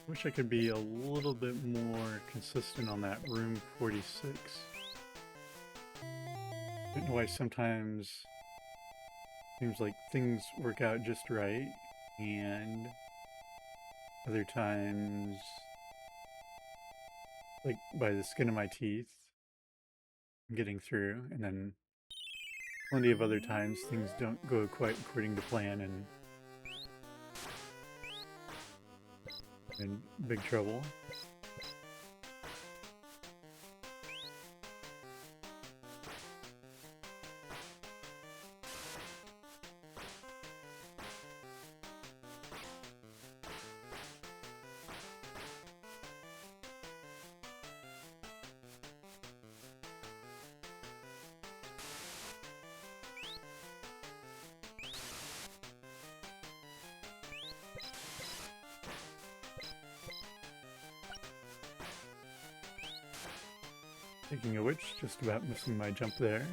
Wish I could be a little bit more consistent on that room 46. I don't know why sometimes seems like things work out just right, and other times, like by the skin of my teeth, I'm getting through, and then plenty of other times things don't go quite according to plan and in big trouble. Speaking of which, just about missing my jump there.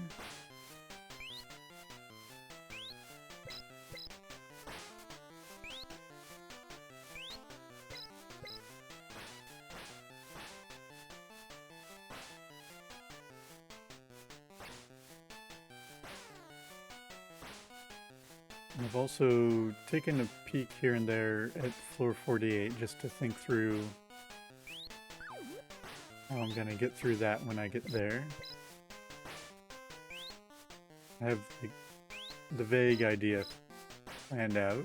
I've also taken a peek here and there at floor 48 just to think through how I'm gonna get through that when I get there. I have the vague idea planned out.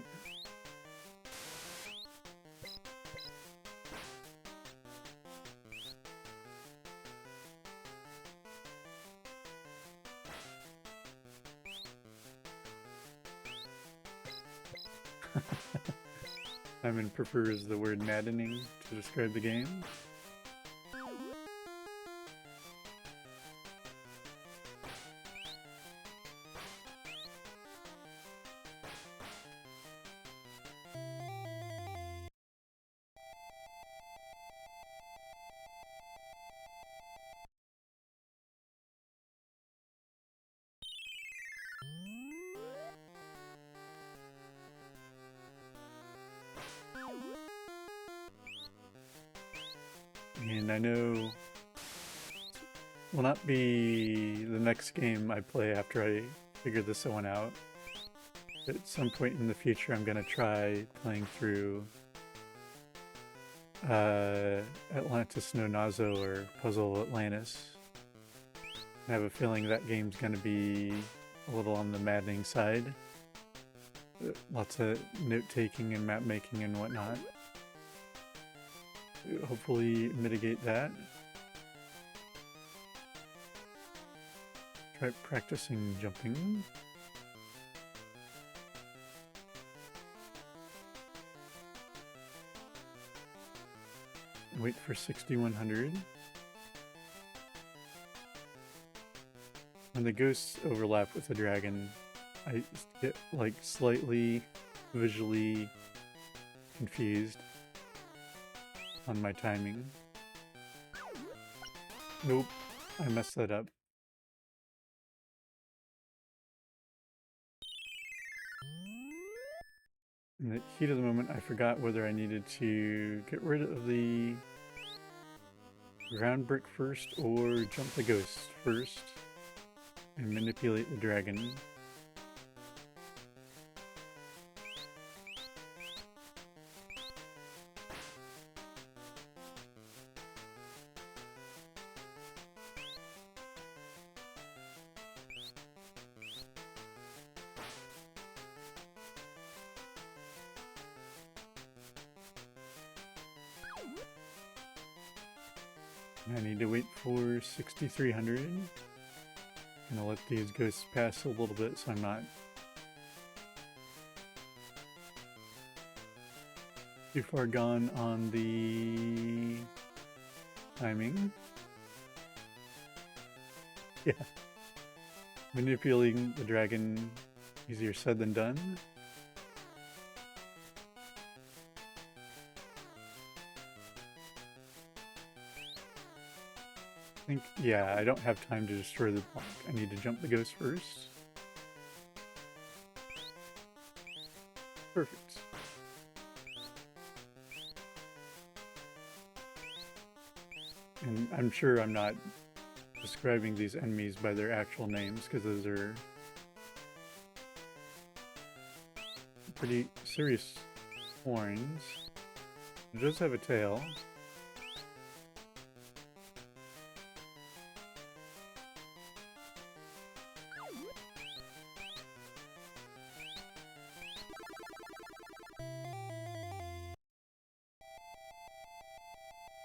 Simon prefers the word maddening to describe the game. And I know will not be the next game I play after I figure this one out. At some point in the future, I'm going to try playing through Atlantis no Nazo or Puzzle Atlantis. I have a feeling that game's going to be a little on the maddening side. Lots of note-taking and map-making and whatnot. Hopefully mitigate that. Try practicing jumping. Wait for 6100. When the ghosts overlap with the dragon, I get like slightly visually confused on my timing. Nope, I messed that up. In the heat of the moment, I forgot whether I needed to get rid of the ground brick first or jump the ghost first and manipulate the dragon. I need to wait for 6300. And I'll let these ghosts pass a little bit so I'm not too far gone on the timing. Yeah. Manipulating the dragon, easier said than done. Yeah, I don't have time to destroy the block. I need to jump the ghost first. Perfect. And I'm sure I'm not describing these enemies by their actual names, because those are pretty serious horns. It does have a tail.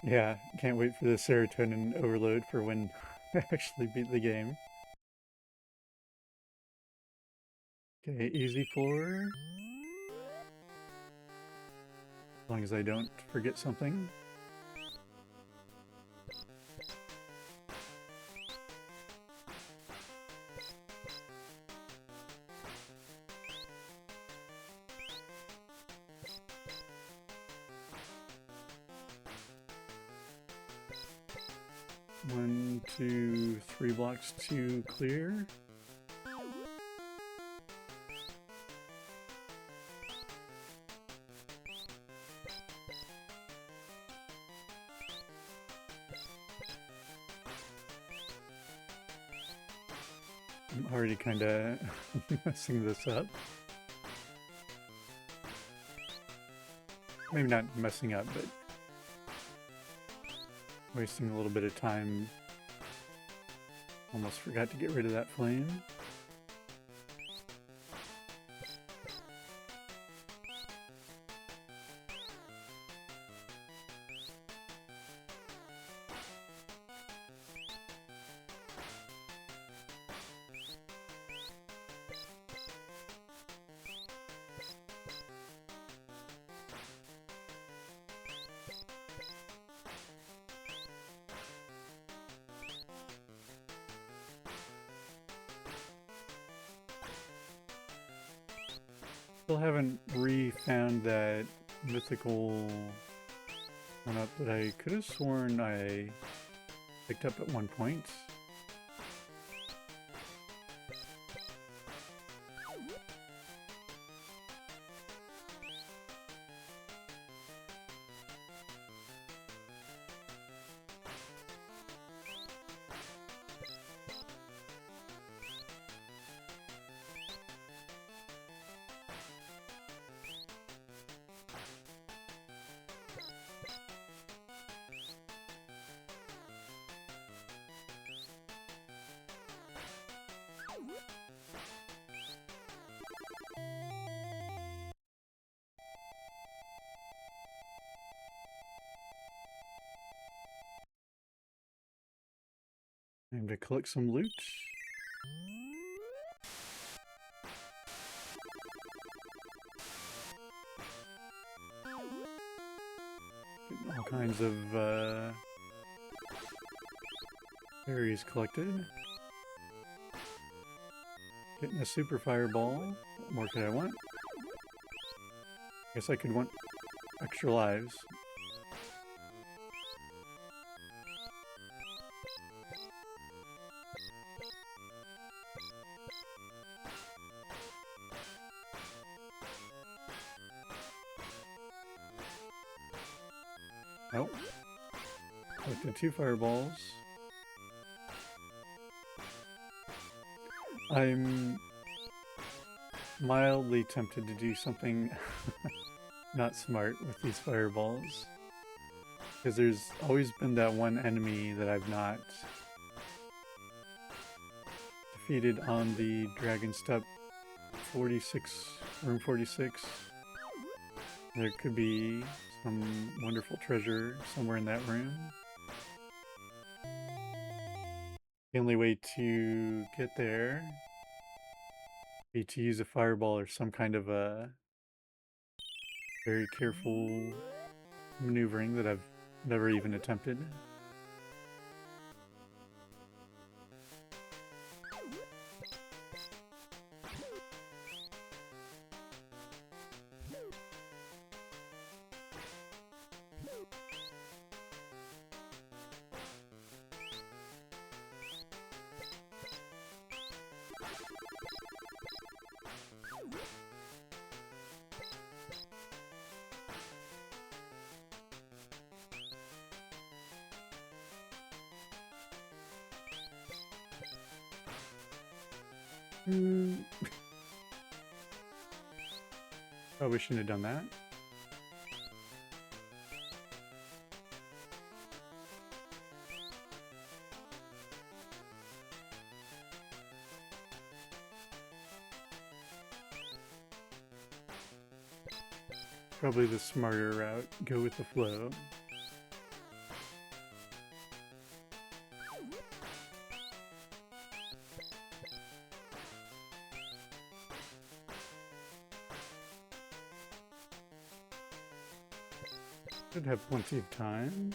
Yeah, can't wait for the serotonin overload for when I actually beat the game. Okay, easy floor. As long as I don't forget something. One, two, 3 blocks to clear. I'm already kind of messing this up. Maybe not messing up, but wasting a little bit of time. Almost forgot to get rid of that flame. Still haven't re-found that mythical one-up that I could have sworn I picked up at one point. Time to collect some loot. Getting all kinds of berries collected. Getting a super fireball. What more could I want? Guess I could want extra lives. Nope. Collected 2 fireballs. I'm mildly tempted to do something not smart with these fireballs. Because there's always been that one enemy that I've not defeated on the Dragon Step 46, room 46. There could be some wonderful treasure somewhere in that room. The only way to get there would be to use a fireball or some kind of a very careful maneuvering that I've never even attempted. Probably shouldn't have done that. Probably the smarter route. Go with the flow. Should have plenty of time.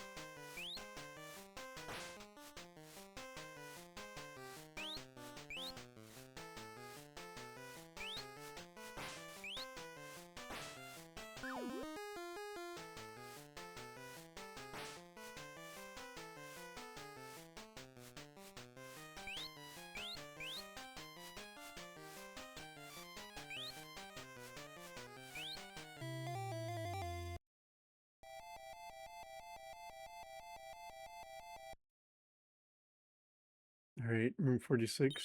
All right, room 46.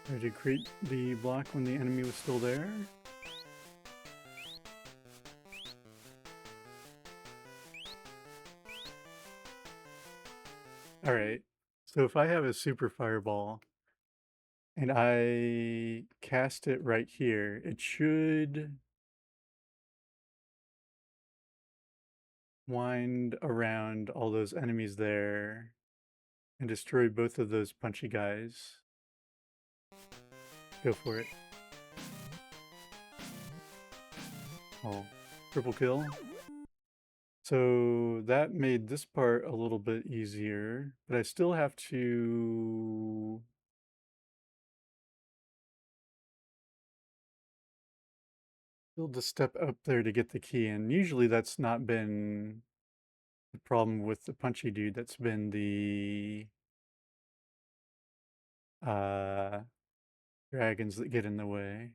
Try to create the block when the enemy was still there. All right. So if I have a super fireball and I cast it right here, it should wind around all those enemies there and destroy both of those punchy guys. Go for it. Oh, triple kill. So that made this part a little bit easier, but I still have to build a step up there to get the key in. Usually that's not been the problem with the punchy dude. That's been the dragons that get in the way.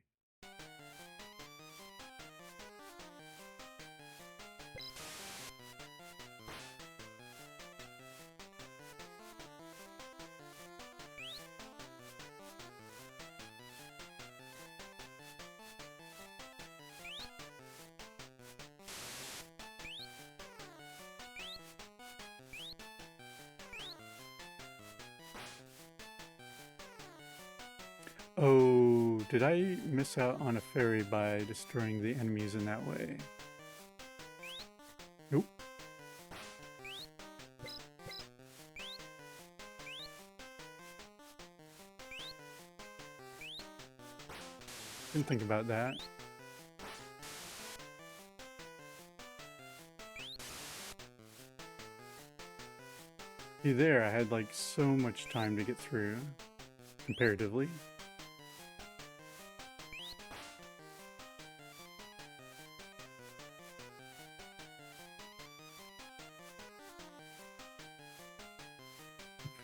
Oh, did I miss out on a fairy by destroying the enemies in that way? Nope. Didn't think about that. See there, I had like so much time to get through, comparatively.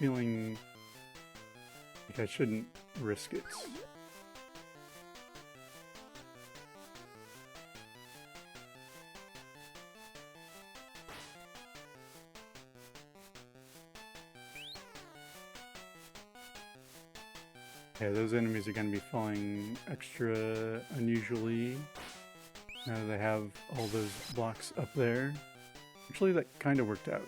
Feeling like I shouldn't risk it. Yeah, those enemies are going to be falling extra unusually now that they have all those blocks up there. Actually, that kind of worked out.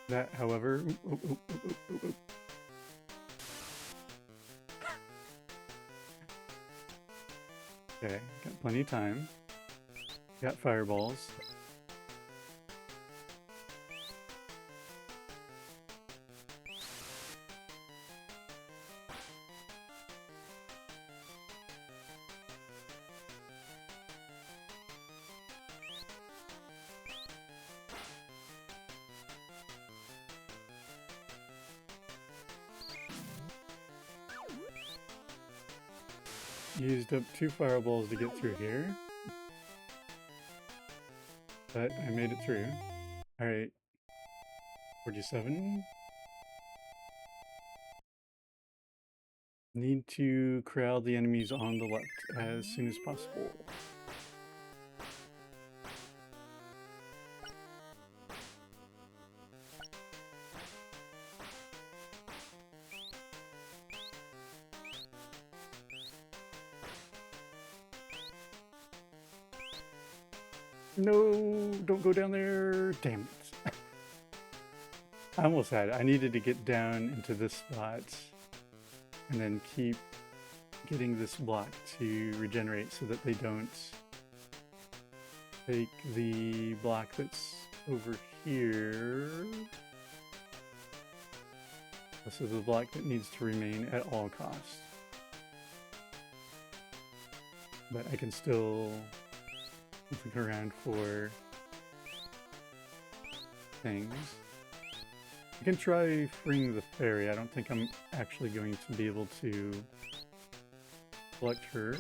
That, however... Okay, got plenty of time. Got fireballs. used up 2 fireballs to get through here. But I made it through. Alright. 47. Need to corral the enemies on the left as soon as possible. No, don't go down there. Damn it. I almost had it. I needed to get down into this spot and then keep getting this block to regenerate so that they don't take the block that's over here. This is the block that needs to remain at all costs. But I can still look around for things. I can try freeing the fairy. I don't think I'm actually going to be able to collect her.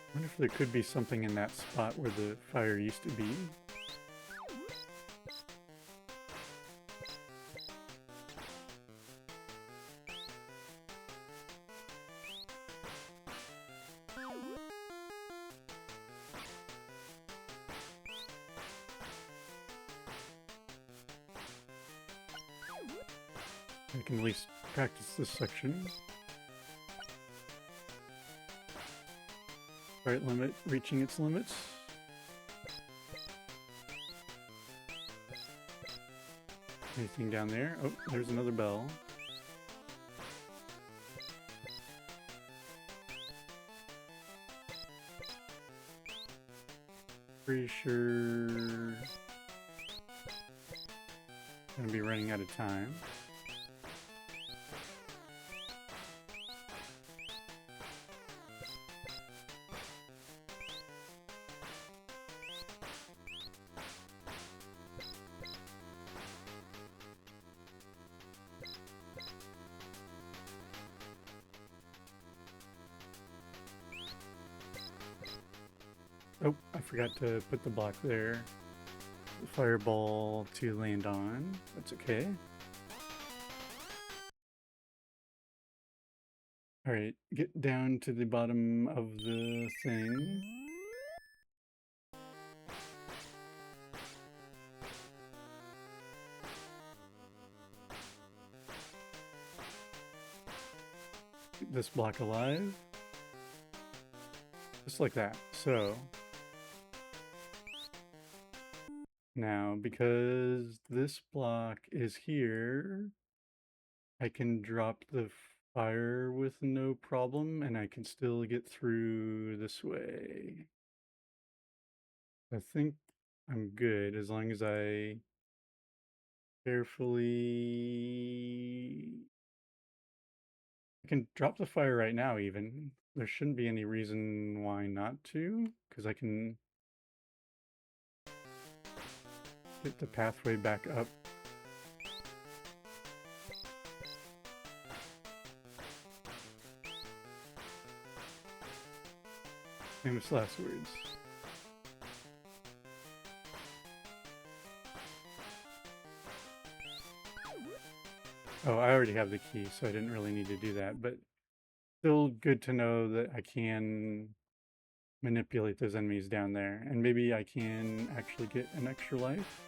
I wonder if there could be something in that spot where the fire used to be. I can at least practice this section. Right limit, reaching its limits. Anything down there? Oh, there's another bell. Pretty sure gonna be running out of time. Oh, I forgot to put the block there. The fireball to land on. That's okay. Alright, get down to the bottom of the thing. Keep this block alive. Just like that. So now, because this block is here, I can drop the fire with no problem, and I can still get through this way. I think I'm good as long as I carefully... I can drop the fire right now even. There shouldn't be any reason why not to, because I can get the pathway back up. Famous last words. Oh, I already have the key, so I didn't really need to do that, but still good to know that I can manipulate those enemies down there, and maybe I can actually get an extra life.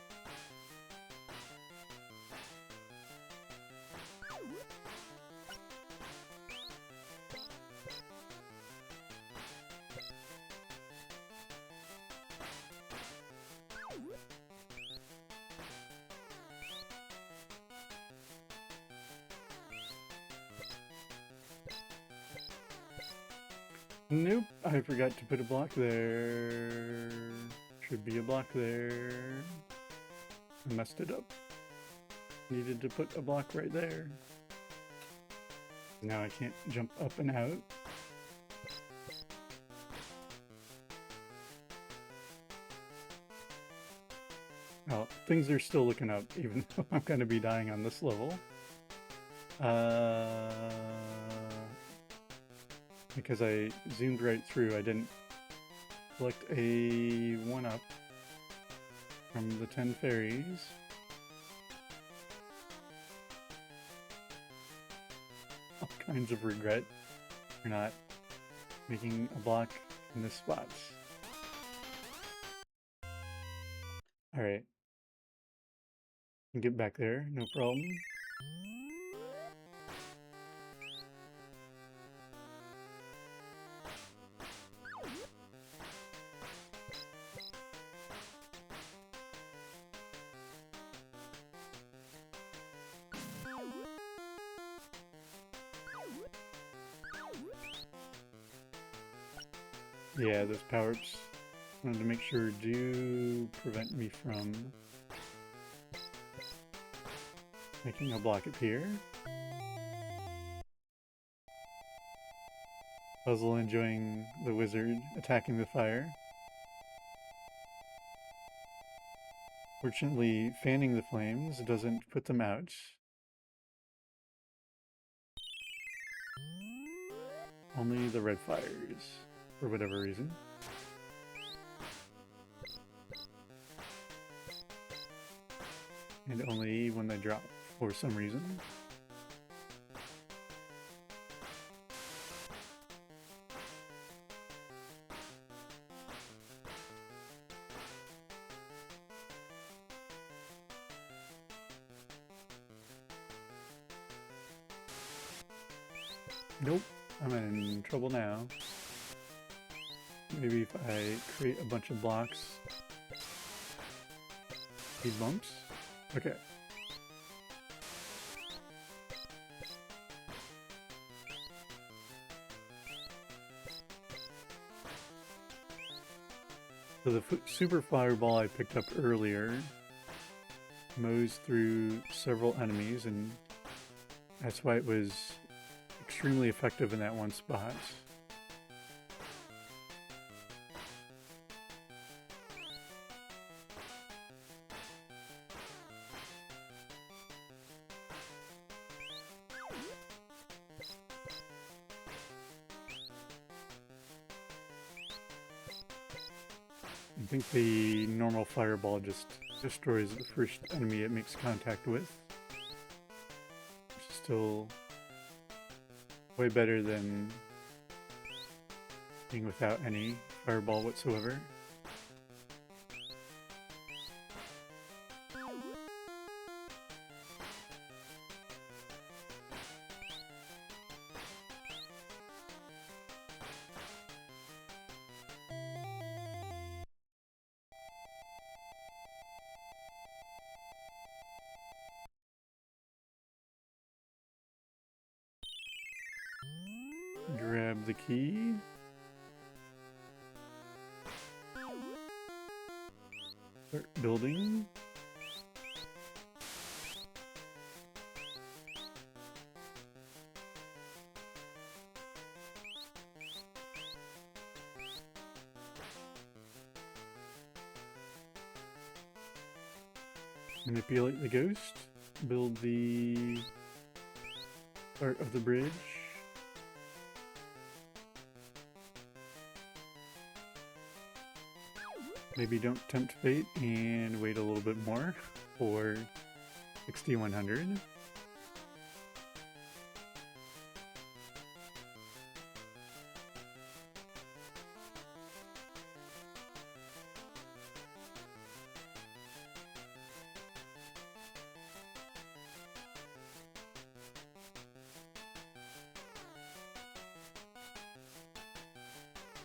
Nope, I forgot to put a block there. Should be a block there. I messed it up. Needed to put a block right there. Now I can't jump up and out. Well, things are still looking up, even though I'm going to be dying on this level. Because I zoomed right through, I didn't collect a 1-up from the 10 fairies. All kinds of regret for not making a block in this spot. Alright. Can get back there, no problem. Yeah, those power-ups, wanted to make sure, do prevent me from making a block appear. Puzzle enjoying the wizard attacking the fire. Fortunately, fanning the flames doesn't put them out. Only the red fires, for whatever reason. And only when they drop, for some reason. Nope, I'm in trouble now. Maybe if I create a bunch of blocks. These bumps? Okay. So the super fireball I picked up earlier mows through several enemies, and that's why it was extremely effective in that one spot. I think the normal fireball just destroys the first enemy it makes contact with. Which is still way better than being without any fireball whatsoever. Grab the key. Start building. Manipulate the ghost. Build the part of the bridge. Maybe don't tempt fate and wait a little bit more for 6100.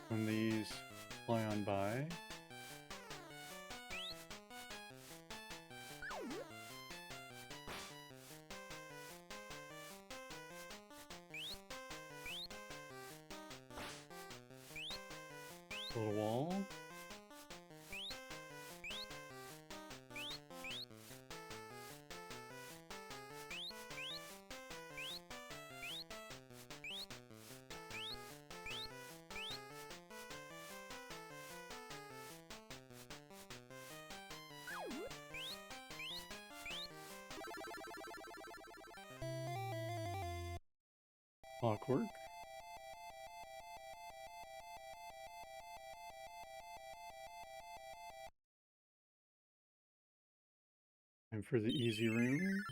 When these fly on by. Little wall. Clockwork. And for the easy room,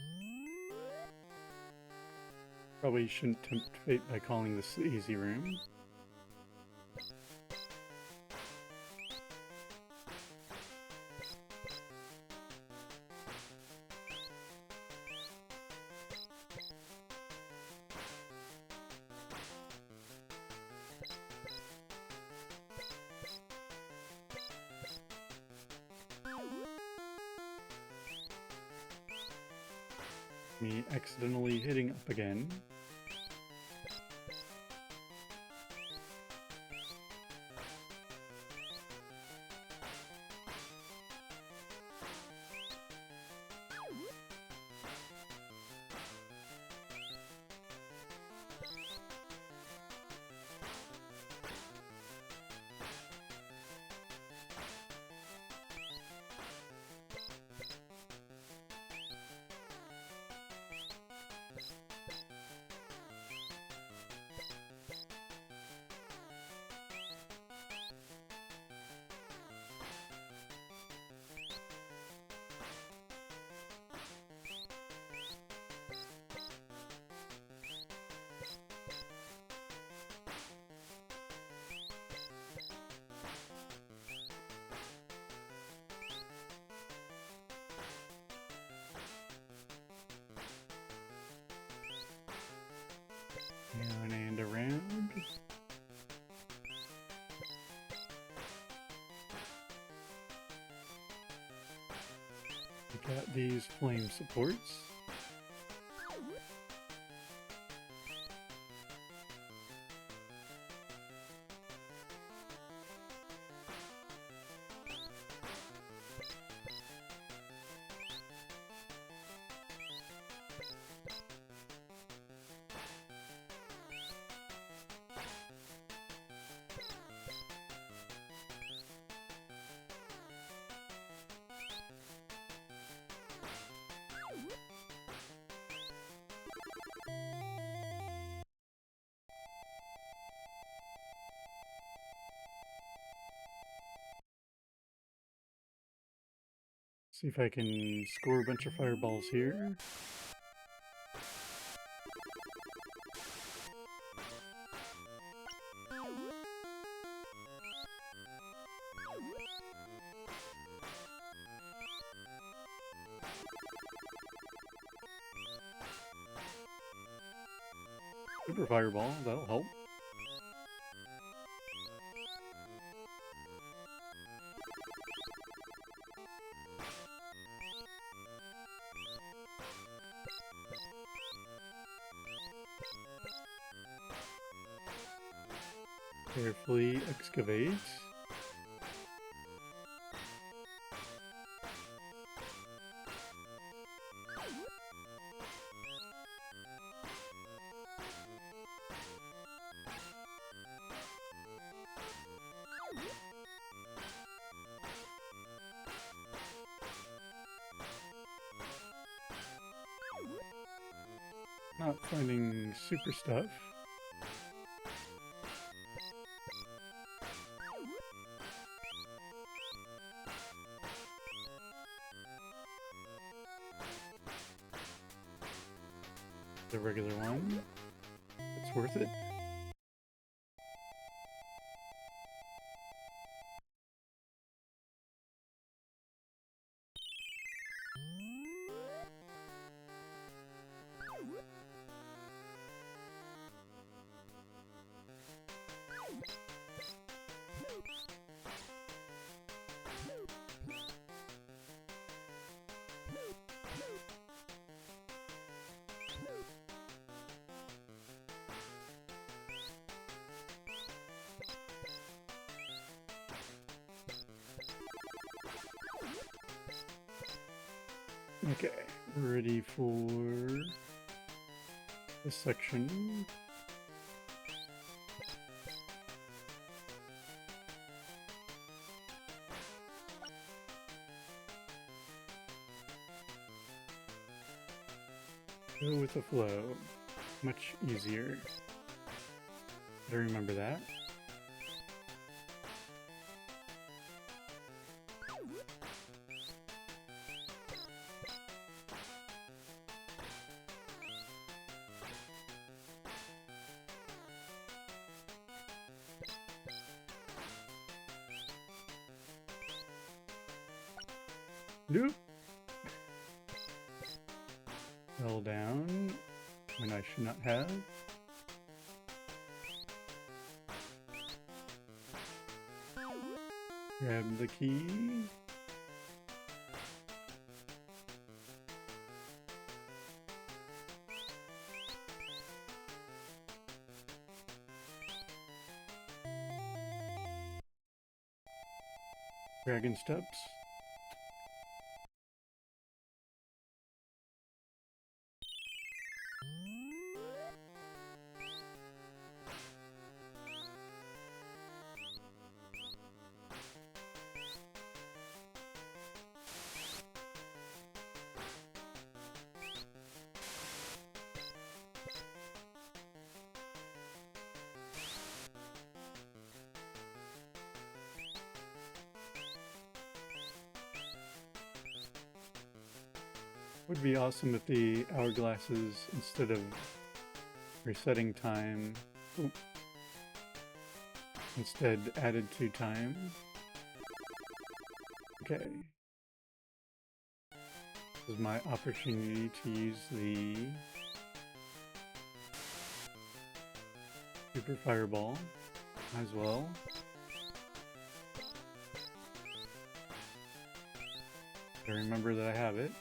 probably shouldn't tempt fate by calling this the easy room. Me accidentally hitting up again. Down and around. We got these flame supports. See if I can score a bunch of fireballs here. Super fireball, that'll help. Carefully excavate. Not finding super stuff. The regular one. It's worth it. Okay, ready for this section. Go with the flow. Much easier. Better remember that. Nope. Fell down when I should not have. Grab the key. Dragon steps. Would be awesome if the hourglasses, instead of resetting time, instead added to time. Okay. This is my opportunity to use the Super Fireball as well. I remember that I have it.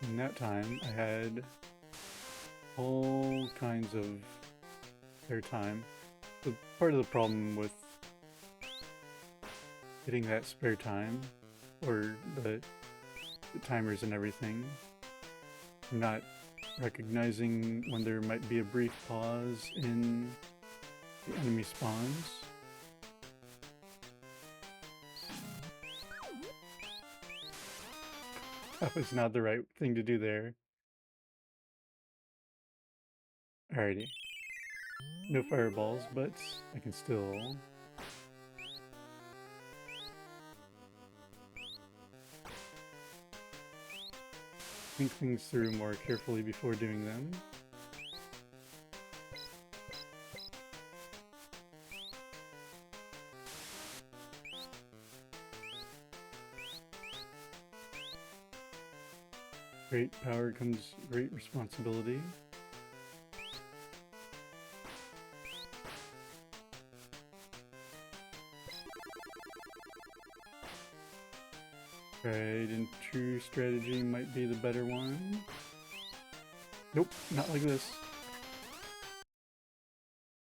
In that time, I had all kinds of spare time. But part of the problem with getting that spare time, or the timers and everything, not recognizing when there might be a brief pause in the enemy spawns. That was not the right thing to do there. Alrighty. No fireballs, but I can still... think things through more carefully before doing them. Great power comes great responsibility. Tried and true strategy might be the better one. Nope, not like this.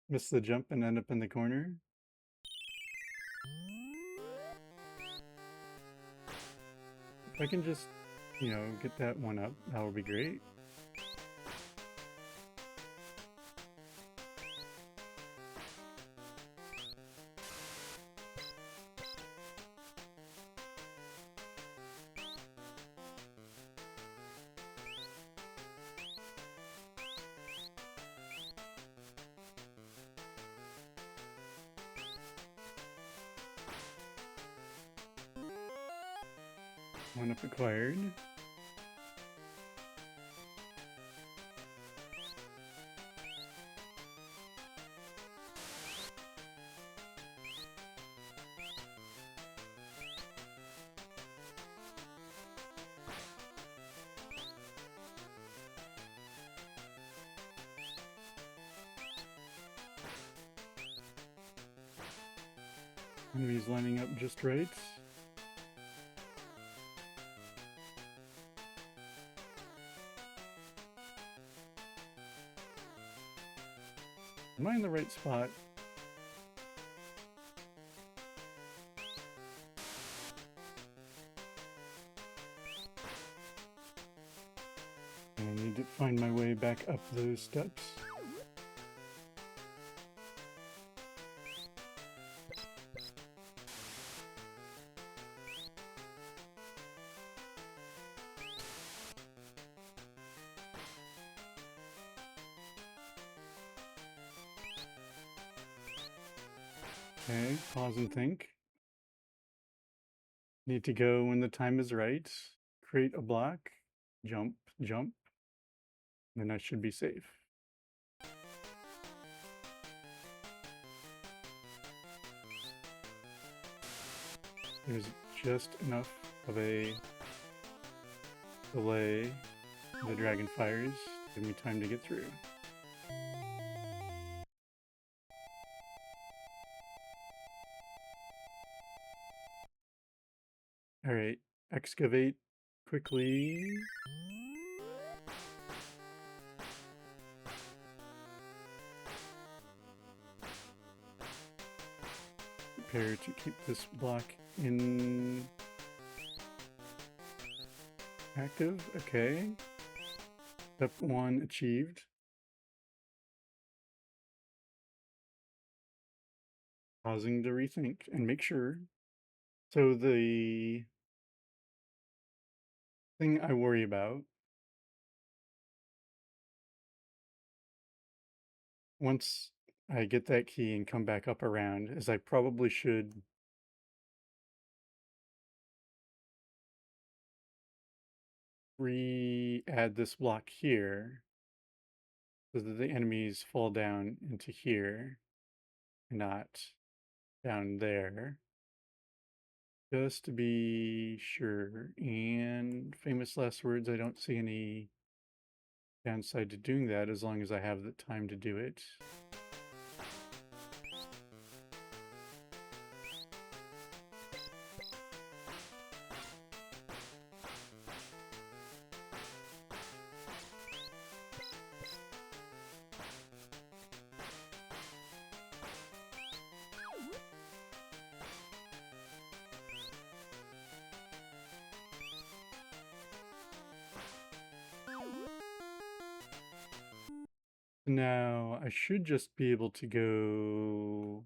Miss the jump and end up in the corner. If I can just, you know, get that one up, that would be great. One up acquired. Enemies lining up just right. Am I in the right spot? I need to find my way back up those steps. Okay, pause and think. Need to go when the time is right. Create a block, jump, jump, then I should be safe. There's just enough of a delay. The dragon fires. Give me time to get through. All right, excavate quickly. Prepare to keep this block in active. Okay. Step 1 achieved. Pausing to rethink and make sure. So the thing I worry about once I get that key and come back up around is I probably should re-add this block here so that the enemies fall down into here and not down there. Just to be sure. And famous last words, I don't see any downside to doing that as long as I have the time to do it. Now, I should just be able to go...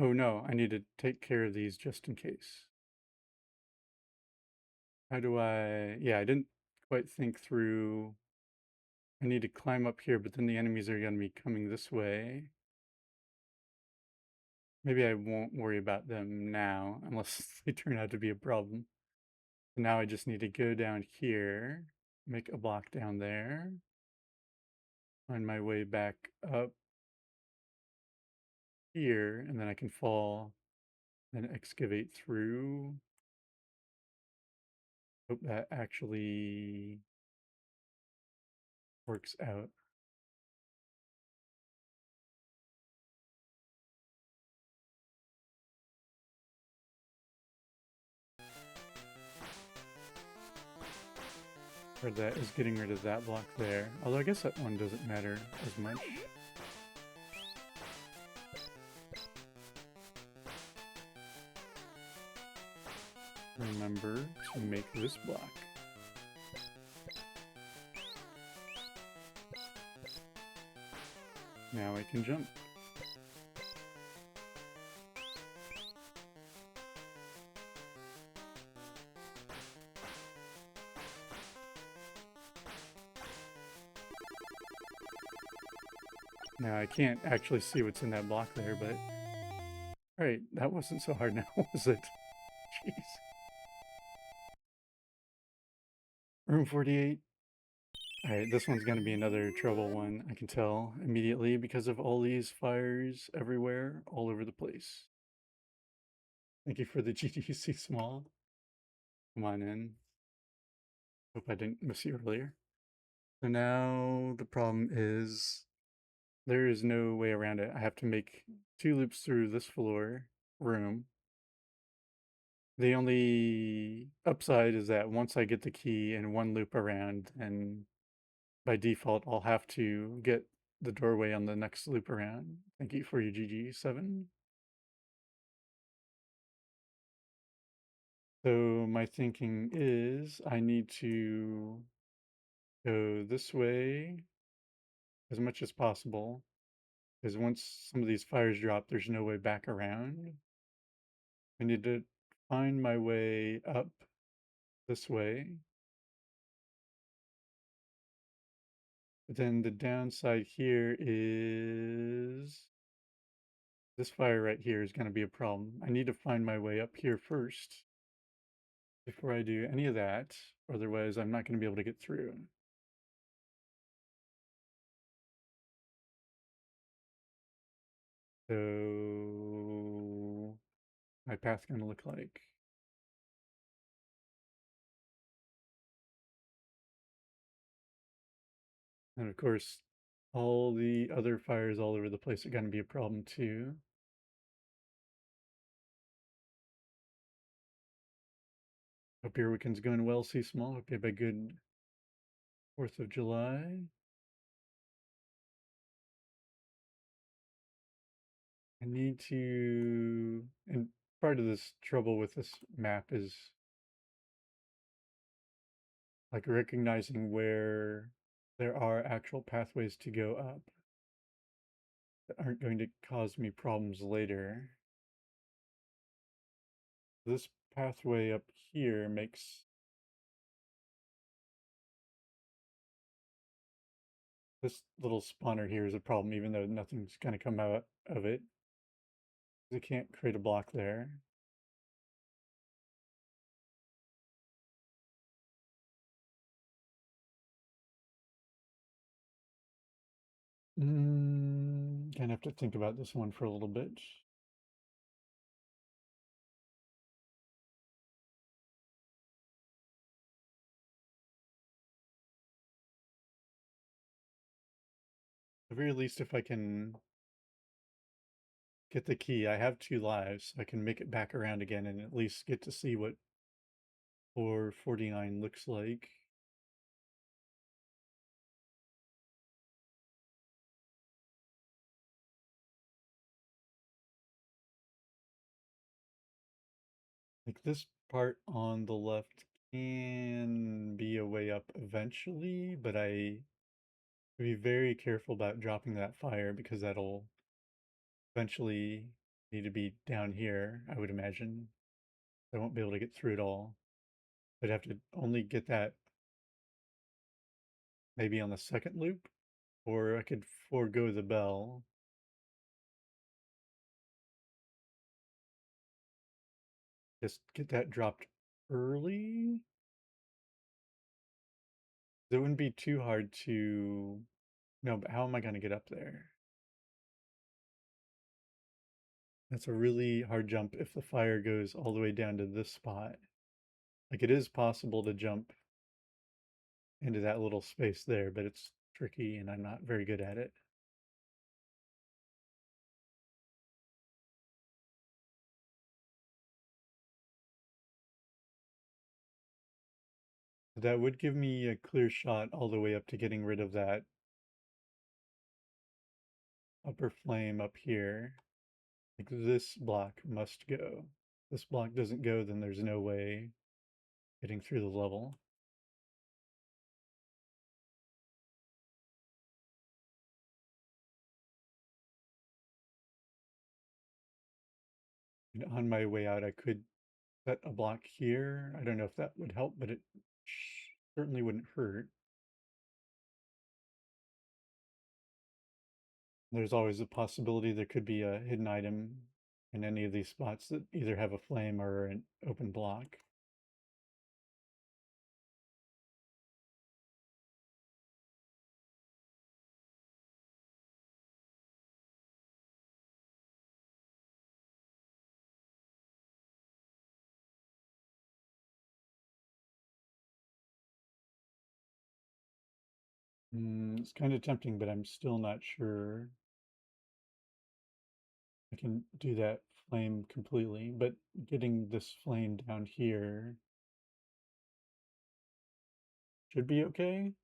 Oh no, I need to take care of these just in case. How do I... Yeah, I didn't quite think through... I need to climb up here, but then the enemies are going to be coming this way. Maybe I won't worry about them now, unless they turn out to be a problem. So now I just need to go down here, make a block down there, find my way back up here, and then I can fall and excavate through. Hope that actually works out. Or that is getting rid of that block there. Although I guess that one doesn't matter as much. Remember to make this block. Now I can jump. Now I can't actually see what's in that block there, but... Alright, that wasn't so hard now, was it? Jeez. Room 48. Alright, this one's gonna be another trouble one, I can tell immediately because of all these fires everywhere, all over the place. Thank you for the GDC small. Come on in. Hope I didn't miss you earlier. So now the problem is there is no way around it. I have to make 2 loops through this floor room. The only upside is that once I get the key and 1 loop around, and by default I'll have to get the doorway on the next loop around. Thank you for your GG7. So my thinking is I need to go this way as much as possible, because once some of these fires drop, there's no way back around. I need to find my way up this way. But then the downside here is This fire right here is going to be a problem. I need to find my way up here first before I do any of that. Otherwise, I'm not going to be able to get through. So my path's going to look like. And of course, all the other fires all over the place are going to be a problem too. Hope your weekend's going well, C Small. Hope you have a good 4th of July. I need to, and part of this trouble with this map is like recognizing where there are actual pathways to go up that aren't going to cause me problems later. This pathway up here makes this little spawner here is a problem, even though nothing's going to come out of it. I can't create a block there. Gonna have to think about this one for a little bit. At the very least, if I can get the key, I have 2 lives. I can make it back around again and at least get to see what 449 looks like. Like this part on the left can be a way up eventually, but I be very careful about dropping that fire because that'll eventually need to be down here, I would imagine. I won't be able to get through it all. I'd have to only get that maybe on the second loop, or I could forego the bell. Just get that dropped early. It wouldn't be too hard to. No, but how am I going to get up there? That's a really hard jump if the fire goes all the way down to this spot. Like it is possible to jump into that little space there, but it's tricky and I'm not very good at it. That would give me a clear shot all the way up to getting rid of that upper flame up here. Like this block must go. This block doesn't go, then there's no way getting through the level. And on my way out, I could set a block here. I don't know if that would help, but it certainly wouldn't hurt. There's always a possibility there could be a hidden item in any of these spots that either have a flame or an open block. It's kind of tempting, but I'm still not sure I can do that flame completely. But getting this flame down here should be okay.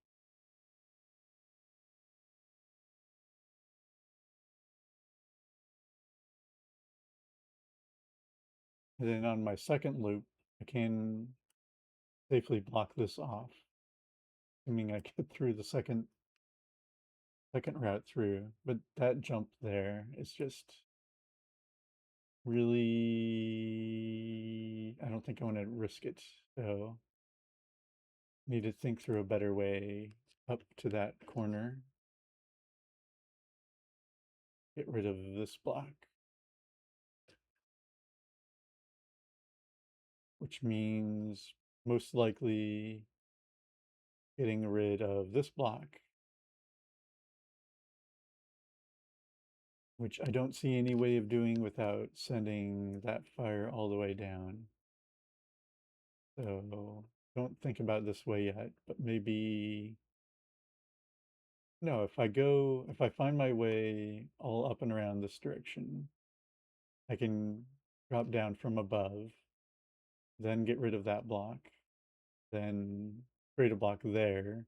And then on my second loop, I can safely block this off, assuming I get through the second route through. But that jump there is just really, I don't think I want to risk it. So need to think through a better way up to that corner. Get rid of this block. which means most likely getting rid of this block, which I don't see any way of doing without sending that fire all the way down. So don't think about this way yet, but maybe, no, if I find my way all up and around this direction, I can drop down from above, then get rid of that block, then create a block there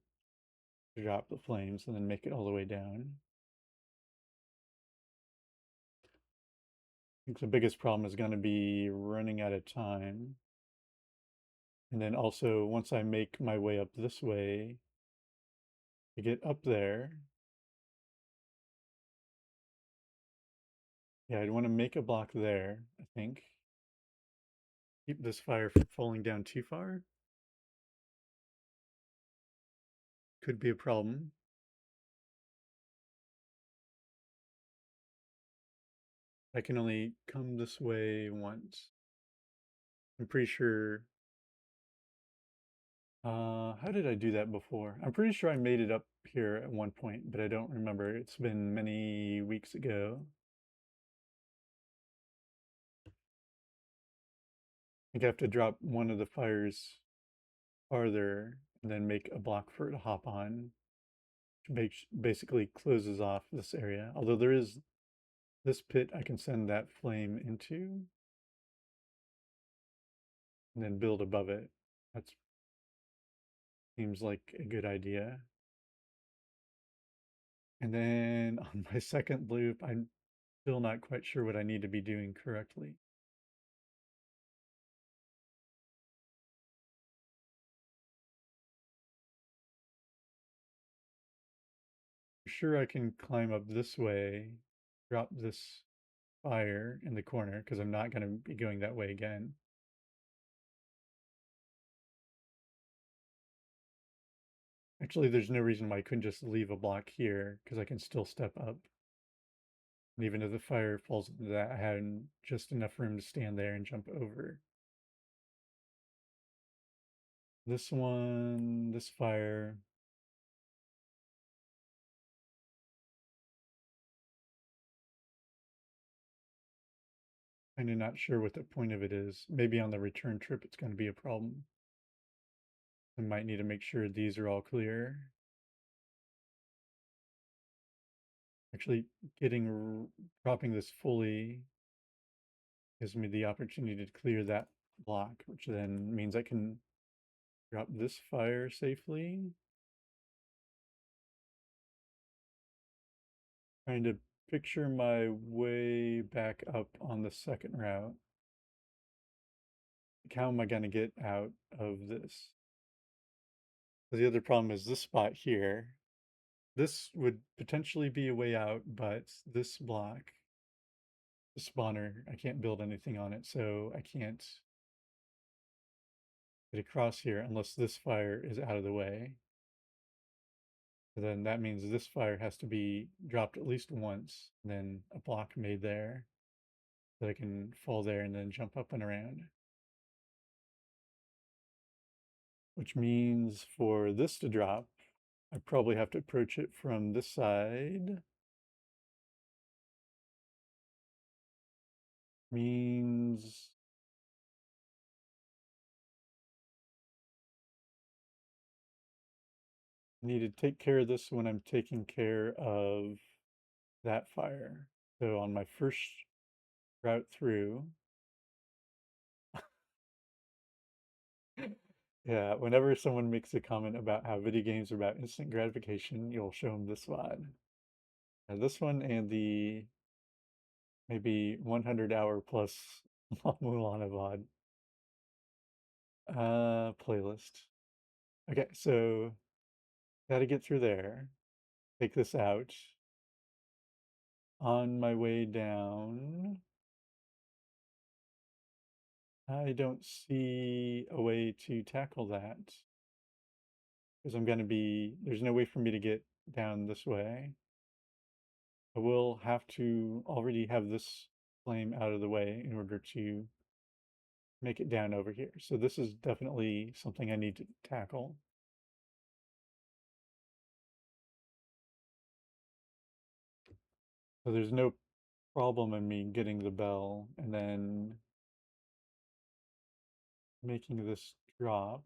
to drop the flames, and then make it all the way down. I think the biggest problem is going to be running out of time. And then also, once I make my way up this way, to get up there, yeah, I'd want to make a block there, I think. Keep this fire from falling down too far. Could be a problem. I can only come this way once. I'm pretty sure. How did I do that before? I'm pretty sure I made it up here at one point, but I don't remember. It's been many weeks ago. I think I have to drop one of the fires farther and then make a block for it to hop on, which basically closes off this area. Although there is this pit I can send that flame into and then build above it. That seems like a good idea. And then on my second loop, I'm still not quite sure what I need to be doing correctly. For sure I can climb up this way, drop this fire in the corner, because I'm not going to be going that way again. Actually, there's no reason why I couldn't just leave a block here, because I can still step up. And even if the fire falls into that, I had just enough room to stand there and jump over. This one, this fire. Kind of not sure what the point of it is. Maybe on the return trip it's going to be a problem. I might need to make sure these are all clear. Actually, dropping this fully gives me the opportunity to clear that block, which then means I can drop this fire safely. Trying to picture my way back up on the second route. Like, how am I going to get out of this? The other problem is this spot here. This would potentially be a way out, but this block, the spawner, I can't build anything on it, so I can't get across here unless this fire is out of the way. So then that means this fire has to be dropped at least once, and then a block made there so that I can fall there and then jump up and around. Which means for this to drop, I probably have to approach it from this side. Means I need to take care of this when I'm taking care of that fire. So on my first route through, yeah, whenever someone makes a comment about how video games are about instant gratification, you'll show them this VOD. Now this one and the maybe 100-hour plus Mulana VOD playlist. Okay, so gotta get through there. Take this out. On my way down, I don't see a way to tackle that because there's no way for me to get down this way. I will have to already have this flame out of the way in order to make it down over here. So this is definitely something I need to tackle. So there's no problem in me getting the bell and then making this drop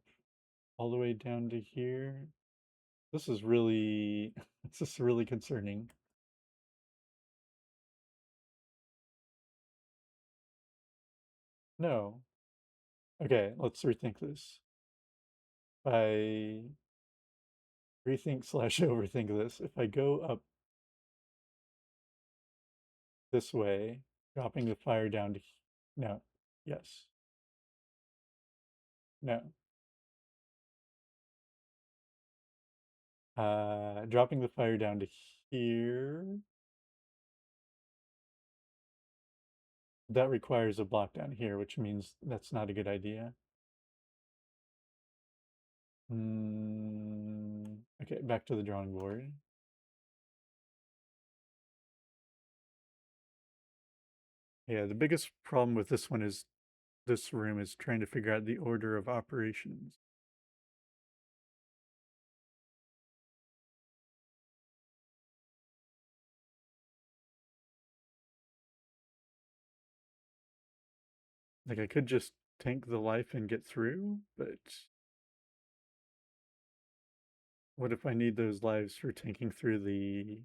all the way down to here. This is really, this is really concerning. No. Okay, let's rethink this. I rethink slash overthink this. If I go up this way, dropping the fire down to, no, yes, no. Dropping the fire down to here, that requires a block down here, which means that's not a good idea. Okay, back to the drawing board. Yeah, the biggest problem with this one is this room is trying to figure out the order of operations. Like I could just tank the life and get through, but what if I need those lives for tanking through the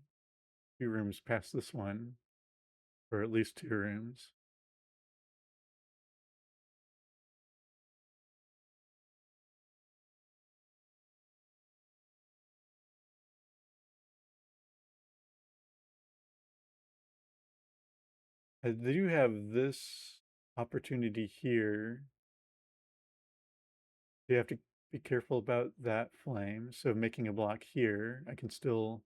2 rooms past this one, or at least 2 rooms? I do have this opportunity here. You have to be careful about that flame. So making a block here, I can still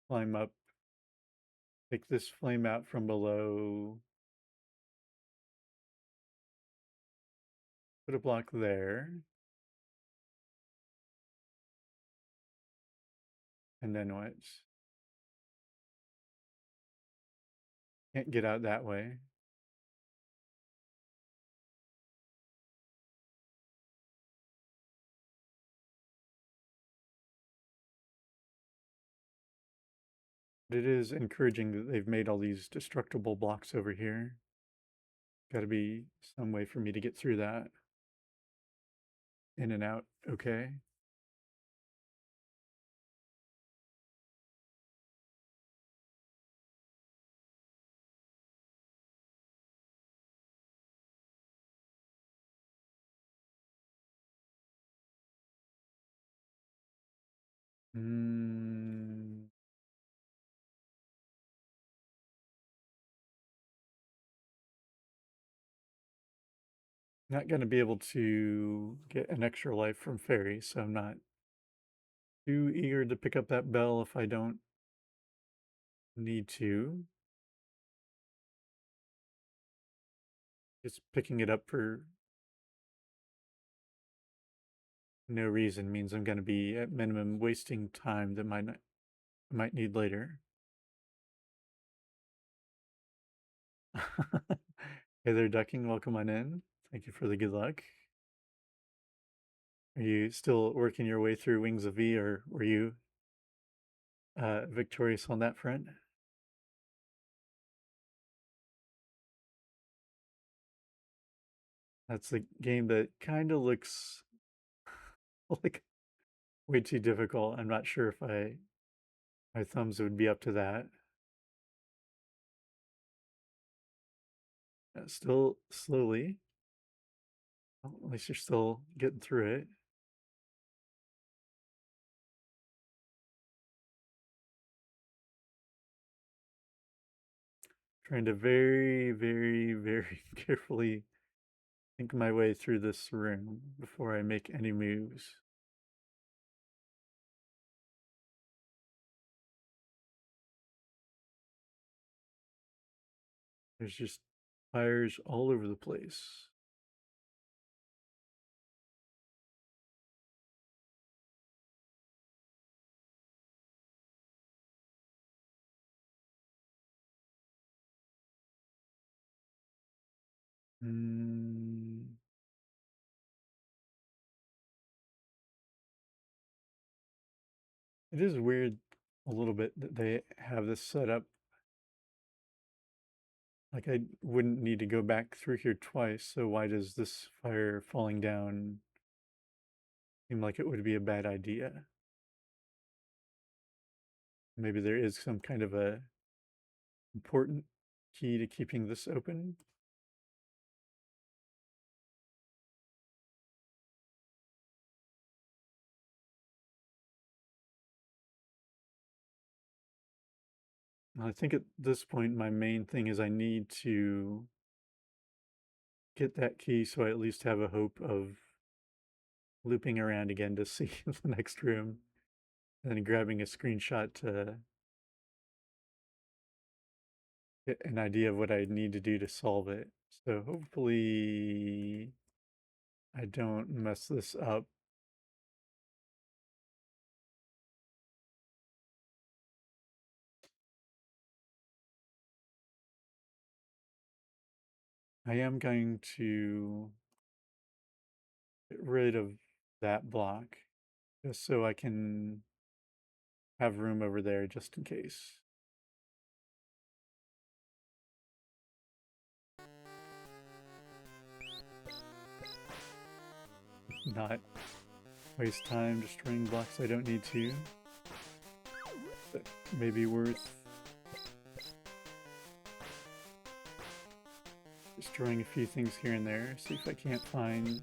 climb up, take this flame out from below, put a block there, and then what? Can't get out that way. But it is encouraging that they've made all these destructible blocks over here. Got to be some way for me to get through that. In and out, okay. Mm, not going to be able to get an extra life from Fairy, so I'm not too eager to pick up that bell if I don't need to. Just picking it up for no reason means I'm going to be at minimum wasting time that I might need later. Hey there, Ducking. Welcome on in. Thank you for the good luck. Are you still working your way through Wings of V, or were you victorious on that front? That's the game that kind of looks like way too difficult. I'm not sure if my thumbs would be up to that. Still slowly. Well, at least you're still getting through it. Trying to very, very, very carefully think my way through this room before I make any moves. There's just fires all over the place. It is weird a little bit that they have this set up. Like, I wouldn't need to go back through here twice, so why does this fire falling down seem like it would be a bad idea? Maybe there is some kind of a important key to keeping this open. I think at this point, my main thing is I need to get that key so I at least have a hope of looping around again to see the next room and then grabbing a screenshot to get an idea of what I need to do to solve it. So hopefully I don't mess this up. I am going to get rid of that block just so I can have room over there just in case. Not waste time destroying blocks I don't need to. But maybe worth destroying a few things here and there. See if I can't find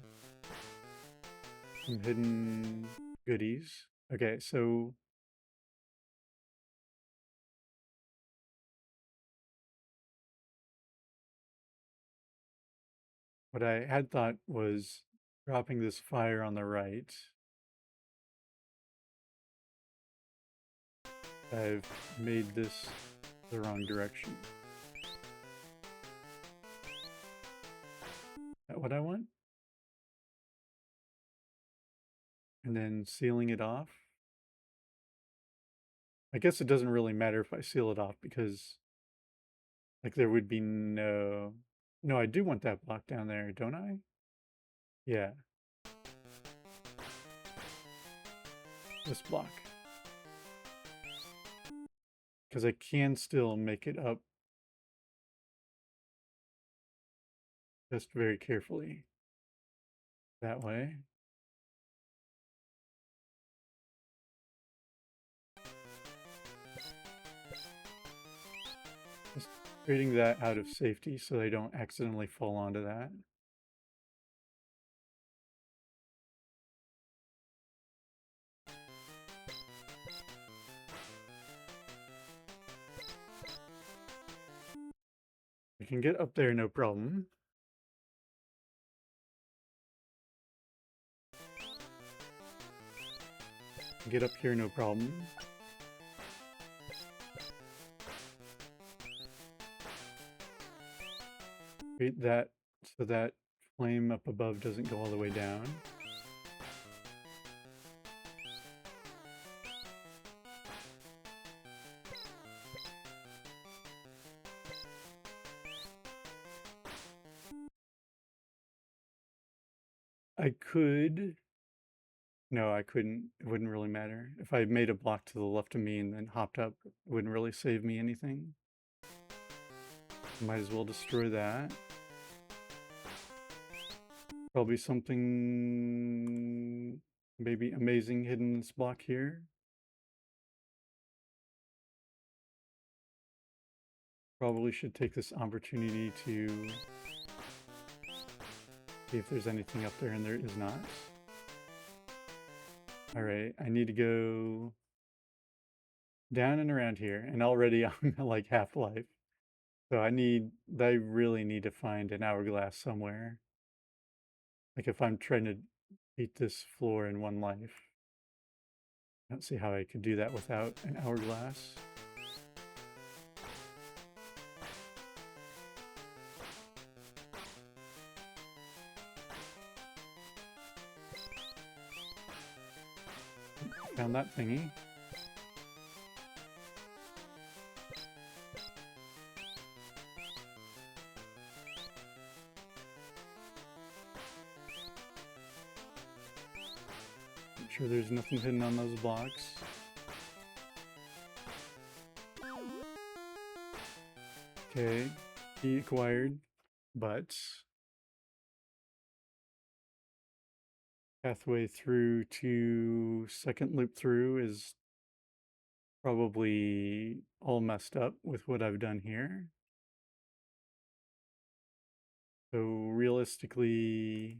some hidden goodies. Okay, so what I had thought was dropping this fire on the right. I've made this the wrong direction. Is that what I want? And then sealing it off. I guess it doesn't really matter if I seal it off because like there would be no... No, I do want that block down there, don't I? Yeah. This block. Because I can still make it up just very carefully. That way. Just creating that out of safety so they don't accidentally fall onto that. We can get up there no problem. Get up here no problem. Create that so that flame up above doesn't go all the way down. I could... No, I couldn't. It wouldn't really matter. If I made a block to the left of me and then hopped up, it wouldn't really save me anything. Might as well destroy that. Probably something maybe amazing hidden in this block here. Probably should take this opportunity to see if there's anything up there, and there is not. Alright, I need to go down and around here, and already I'm at like half life. So I really need to find an hourglass somewhere. Like if I'm trying to beat this floor in one life. I don't see how I could do that without an hourglass. Found that thingy. Make sure there's nothing hidden on those blocks. Okay, key acquired, but pathway through to second loop through is probably all messed up with what I've done here. So realistically,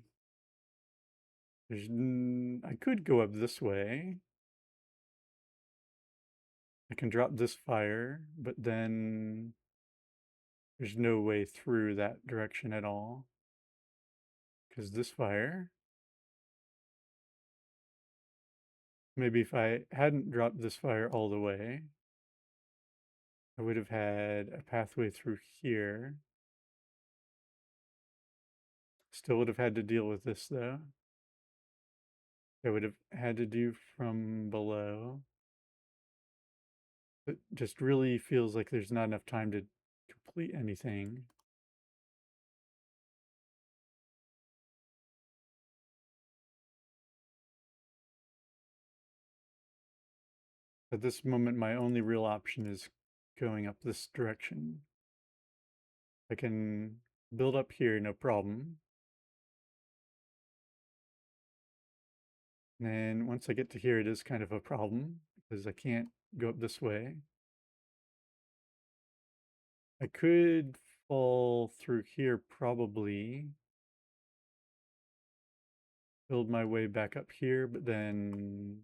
I could go up this way. I can drop this fire, but then there's no way through that direction at all. Because this fire, maybe if I hadn't dropped this fire all the way, I would have had a pathway through here. Still would have had to deal with this though. I would have had to do from below. It just really feels like there's not enough time to complete anything. At this moment, my only real option is going up this direction. I can build up here, no problem. And once I get to here, it is kind of a problem because I can't go up this way. I could fall through here probably. Build my way back up here, but then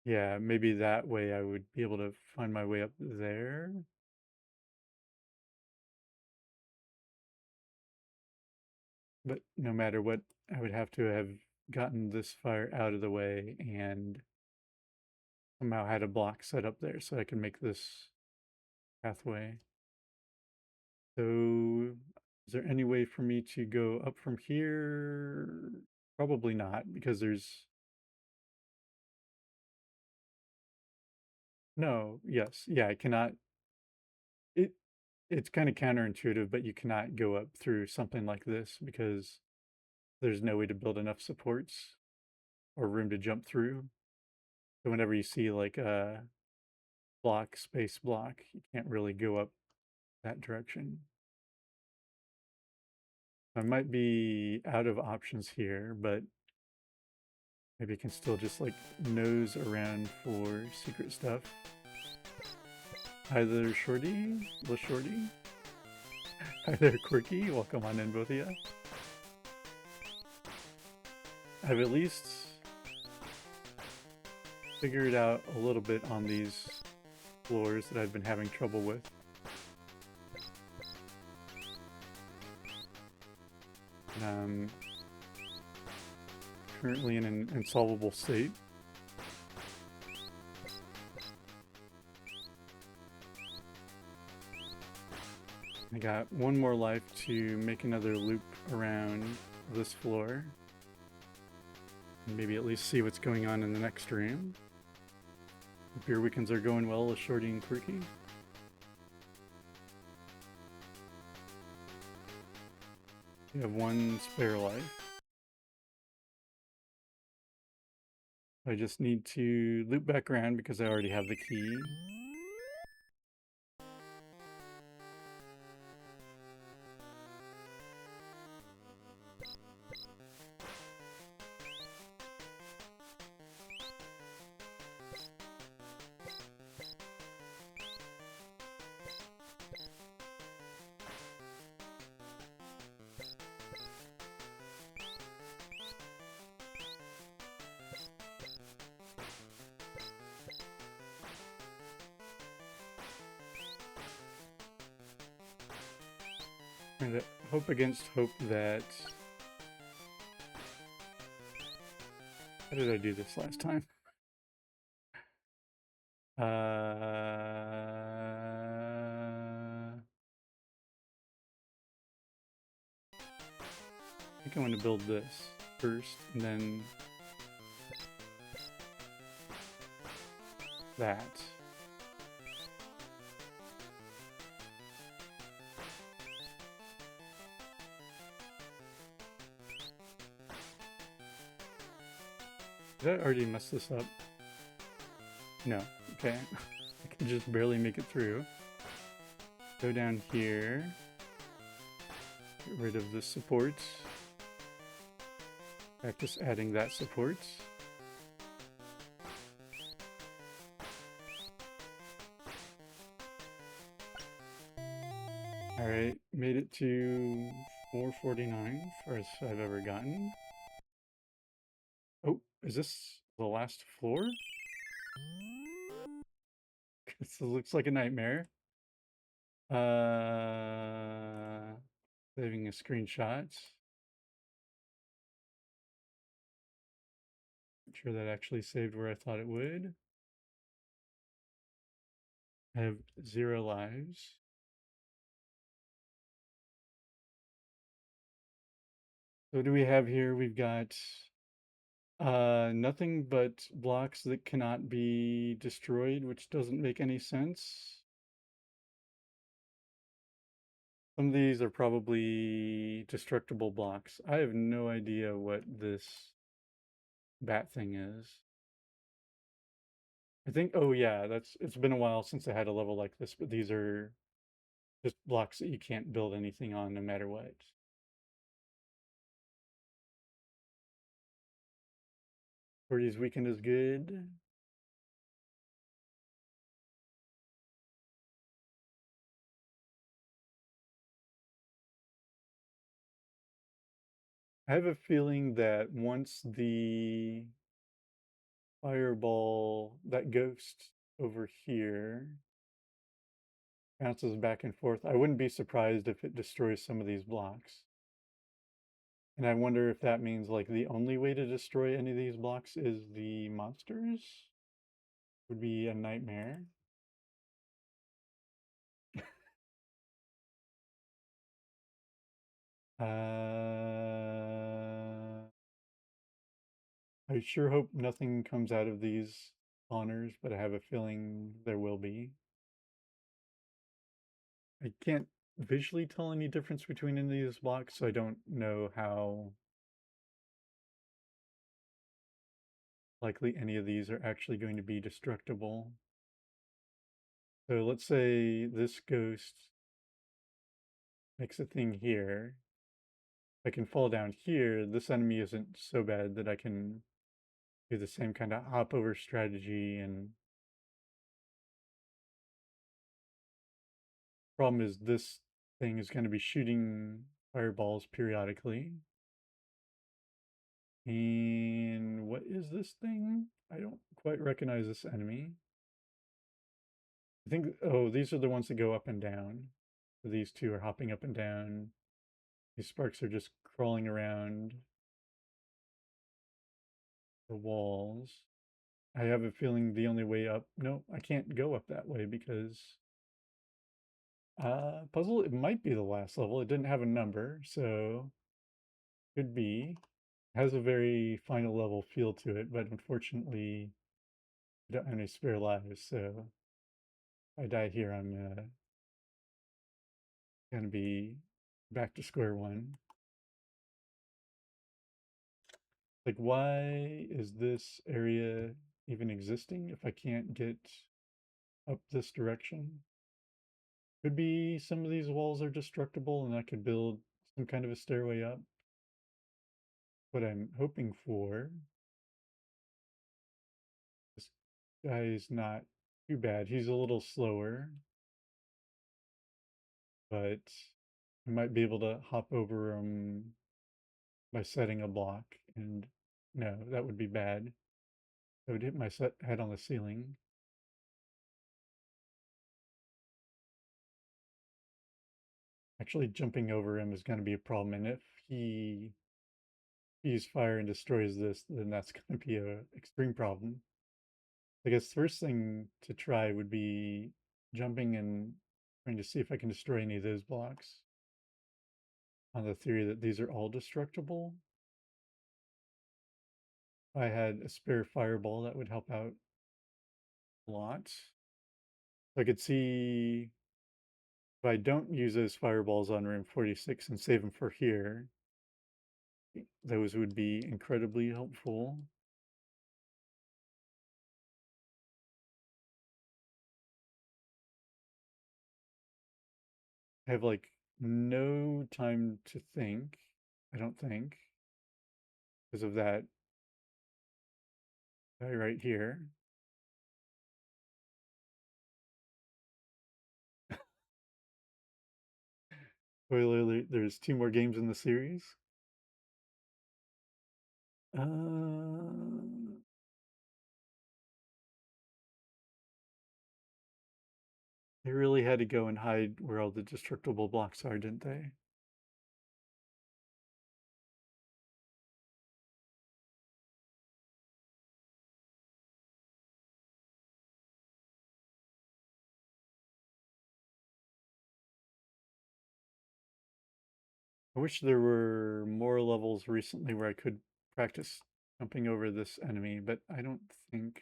yeah, maybe that way I would be able to find my way up there. But no matter what, I would have to have gotten this fire out of the way and somehow had a block set up there so I can make this pathway. So is there any way for me to go up from here? Probably not, because there's no, yes, yeah, I cannot. It's kind of counterintuitive, but you cannot go up through something like this because there's no way to build enough supports or room to jump through. So whenever you see like a block, space block, you can't really go up that direction. I might be out of options here, but maybe I can still just like nose around for secret stuff. Hi there, Shorty, little Shorty. Hi there, Quirky. Welcome on in, both of you. I've at least figured out a little bit on these floors that I've been having trouble with. Currently in an insolvable state. I got one more life to make another loop around this floor. And maybe at least see what's going on in the next room. Hope your weekends are going well with Shorty and Quirky. You have one spare life. I just need to loop back around because I already have the key. And hope against hope that... How did I do this last time? I think I want to build this first, and then that. Did I already mess this up? No. Okay. I can just barely make it through. Go down here. Get rid of the support. Practice adding that support. Alright, made it to 449, first I've ever gotten. Oh, is this the last floor? This looks like a nightmare. Saving a screenshot. I'm sure that actually saved where I thought it would. I have 0 lives. So what do we have here? We've got nothing but blocks that cannot be destroyed, which doesn't make any sense. Some of these are probably destructible blocks. I have no idea what this bat thing is. I think, oh yeah, it's been a while since I had a level like this, but these are just blocks that you can't build anything on no matter what. Birdie's Weekend is good. I have a feeling that once the fireball, that ghost over here, bounces back and forth, I wouldn't be surprised if it destroys some of these blocks. And I wonder if that means like the only way to destroy any of these blocks is the monsters? Would be a nightmare. I sure hope nothing comes out of these honors, but I have a feeling there will be. I can't visually tell any difference between any of these blocks, so I don't know how likely any of these are actually going to be destructible. So let's say this ghost makes a thing here. If I can fall down here, this enemy isn't so bad that I can do the same kind of hop over strategy. And problem is this thing is going to be shooting fireballs periodically. And what is this thing? I don't quite recognize this enemy. I think, oh, these are the ones that go up and down. These two are hopping up and down. These sparks are just crawling around the walls. I have a feeling the only way up, no, I can't go up that way because puzzle, it might be the last level. It didn't have a number, so could be. It has a very final level feel to it, but unfortunately I don't have any spare lives, so if I die here, I'm gonna be back to square one. Like, why is this area even existing if I can't get up this direction? Could be some of these walls are destructible and I could build some kind of a stairway up. What I'm hoping for, this guy is not too bad. He's a little slower, but I might be able to hop over him by setting a block. And no, that would be bad. I would hit my head on the ceiling. Actually, jumping over him is going to be a problem. And if he uses fire and destroys this, then that's going to be an extreme problem. I guess the first thing to try would be jumping and trying to see if I can destroy any of those blocks on the theory that these are all destructible. If I had a spare fireball, that would help out a lot. So I could see if I don't use those fireballs on room 46 and save them for here, those would be incredibly helpful. I have like no time to think, I don't think, because of that guy right here. Spoiler alert, there's 2 more games in the series. They really had to go and hide where all the destructible blocks are, didn't they? I wish there were more levels recently where I could practice jumping over this enemy, but I don't think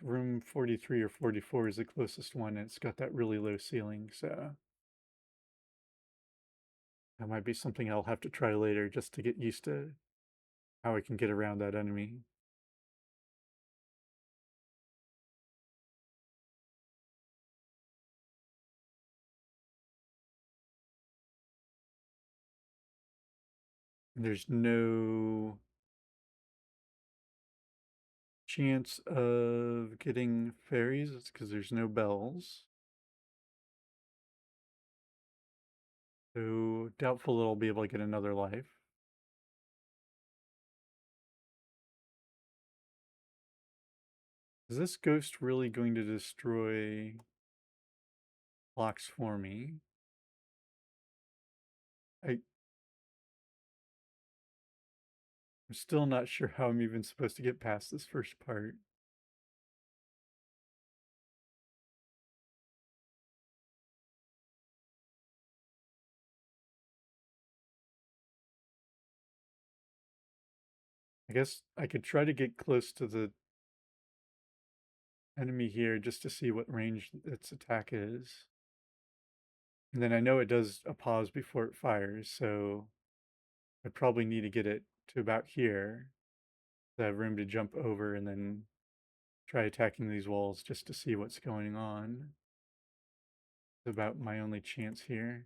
room 43 or 44 is the closest one, and it's got that really low ceiling, so that might be something I'll have to try later just to get used to how I can get around that enemy. And there's no chance of getting fairies. It's because there's no bells. So doubtful that I'll be able to get another life. Is this ghost really going to destroy blocks for me? I'm still not sure how I'm even supposed to get past this first part. I guess I could try to get close to the enemy here just to see what range its attack is. And then I know it does a pause before it fires, so I probably need to get it to about here to have room to jump over and then try attacking these walls just to see what's going on. It's about my only chance here.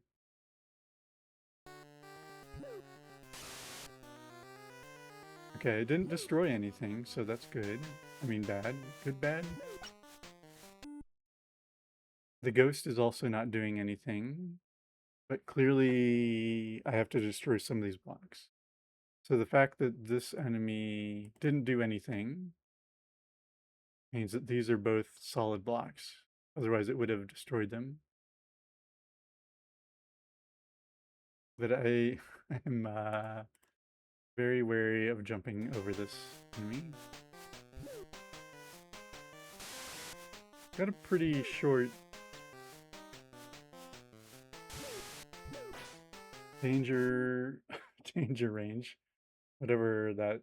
Okay, it didn't destroy anything, so that's good. I mean bad. Good bad. The ghost is also not doing anything, but clearly I have to destroy some of these blocks. So the fact that this enemy didn't do anything means that these are both solid blocks. Otherwise it would have destroyed them. But I am very wary of jumping over this enemy. Got a pretty short danger range. Whatever that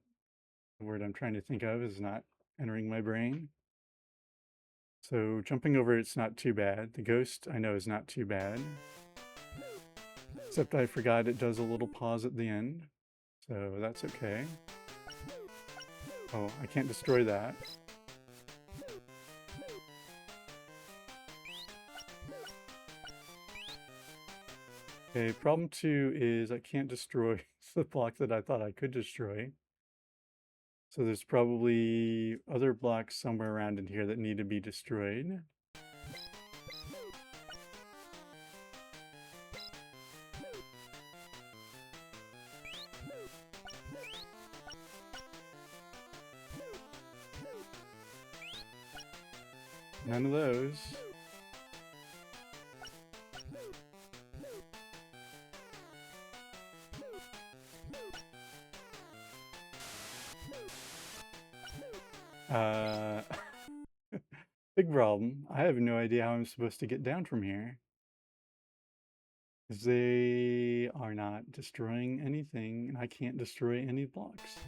word I'm trying to think of is not entering my brain. So jumping over it's not too bad. The ghost I know is not too bad. Except I forgot it does a little pause at the end. So that's okay. Oh, I can't destroy that. Okay, problem 2 is I can't destroy the block that I thought I could destroy. So there's probably other blocks somewhere around in here that need to be destroyed. None of those. Big problem. I have no idea how I'm supposed to get down from here. Because they are not destroying anything, and I can't destroy any blocks.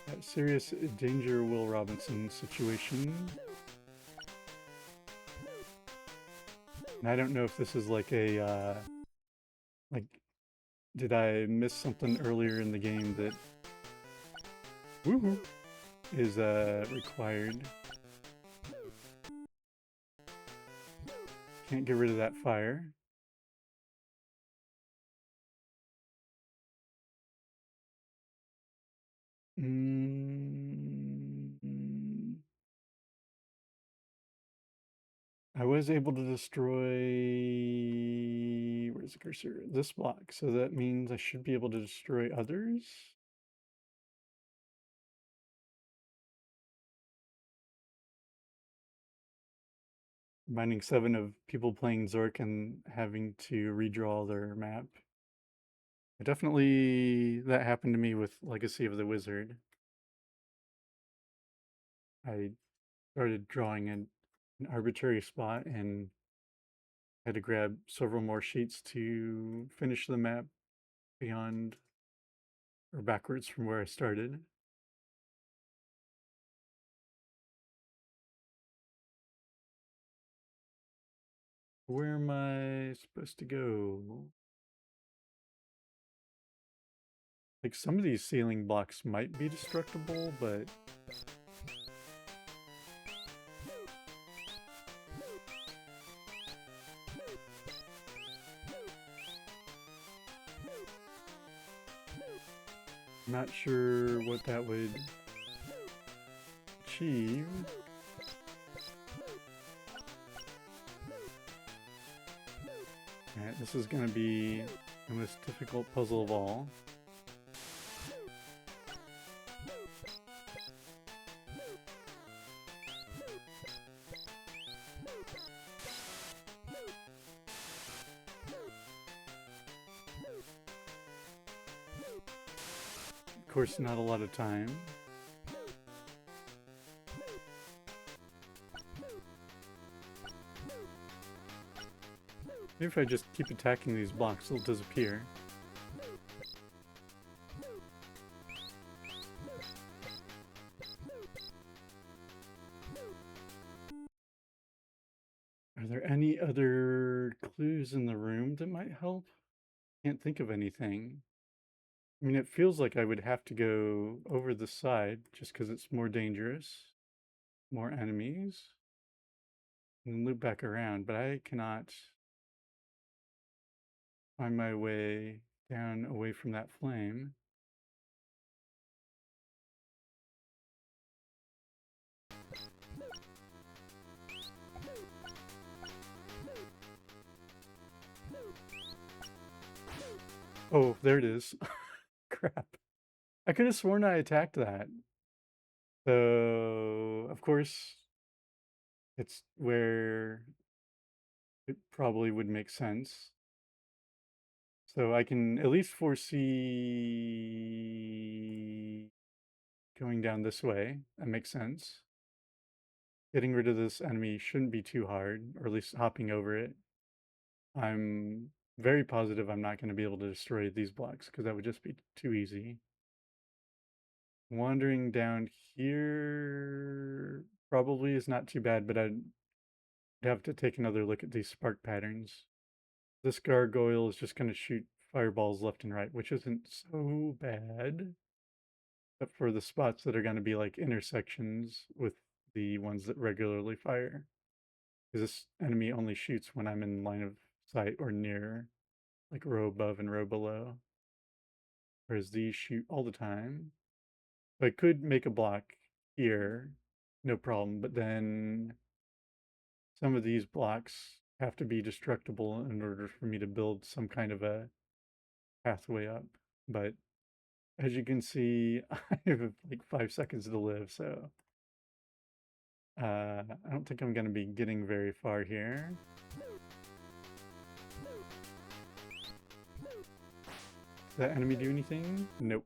That serious danger Will Robinson situation. And I don't know if this is like a, like, did I miss something earlier in the game that... Woohoo! is required. Can't get rid of that fire. I was able to destroy, where's the cursor? This block. So that means I should be able to destroy others. Reminding 7 of people playing Zork and having to redraw their map. Definitely that happened to me with Legacy of the Wizard. I started drawing an arbitrary spot and had to grab several more sheets to finish the map beyond or backwards from where I started. Where am I supposed to go? Like some of these ceiling blocks might be destructible, but I'm not sure what that would achieve. Alright, this is going to be the most difficult puzzle of all. Of course, not a lot of time. Maybe if I just keep attacking these blocks, they'll disappear. Are there any other clues in the room that might help? Can't think of anything. I mean, it feels like I would have to go over the side just because it's more dangerous. More enemies. And loop back around, but I cannot find my way down away from that flame. Oh, there it is. Crap. I could have sworn I attacked that. So, of course, it's where it probably would make sense. So I can at least foresee going down this way. That makes sense. Getting rid of this enemy shouldn't be too hard, or at least hopping over it. I'm very positive I'm not going to be able to destroy these blocks because that would just be too easy. Wandering down here probably is not too bad, but I'd have to take another look at these spark patterns. This gargoyle is just going to shoot fireballs left and right, which isn't so bad. Except for the spots that are going to be like intersections with the ones that regularly fire. Because this enemy only shoots when I'm in line of sight or near, like row above and row below. Whereas these shoot all the time. So I could make a block here, no problem, but then some of these blocks have to be destructible in order for me to build some kind of a pathway up. But as you can see, I have like 5 seconds to live, so I don't think I'm going to be getting very far here. Does that enemy do anything? Nope.